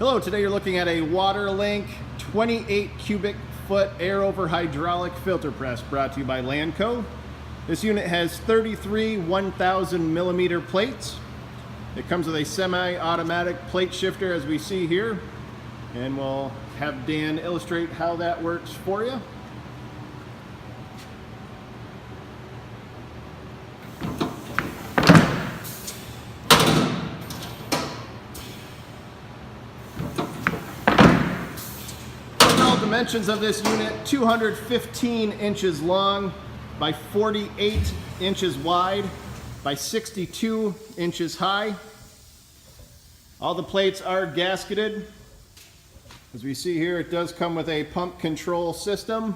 Hello, today you're looking at a Waterlink 28 cubic foot air over hydraulic filter press brought to you by Lanco. This unit has 33 1,000 millimeter plates. It comes with a semi-automatic plate shifter as we see here, and we'll have Dan illustrate how that works for you. Dimensions of this unit: 215 inches long by 48 inches wide by 62 inches high. All the plates are gasketed. As we see here, it does come with a pump control system.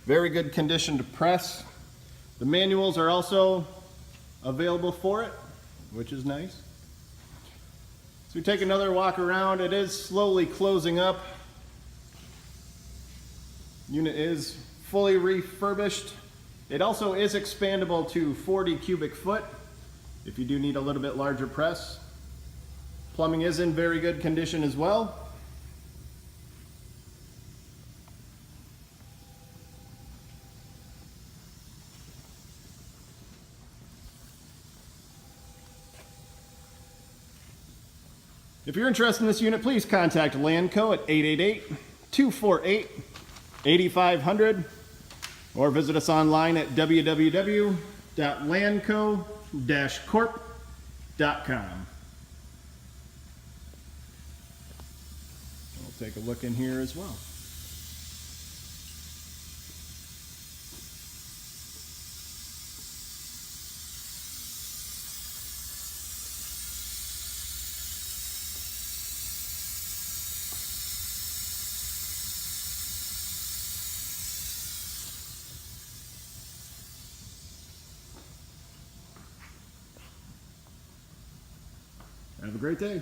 Very good condition to press. The manuals are also available for it, which is nice. So we take another walk around. It is slowly closing up. Unit is fully refurbished. It also is expandable to 40 cubic foot if you do need a little bit larger press. Plumbing is in very good condition as well. If you're interested in this unit, please contact Lanco at 888-248-8500 or visit us online at www.lanco-corp.com. We'll take a look in here as well. Have a great day.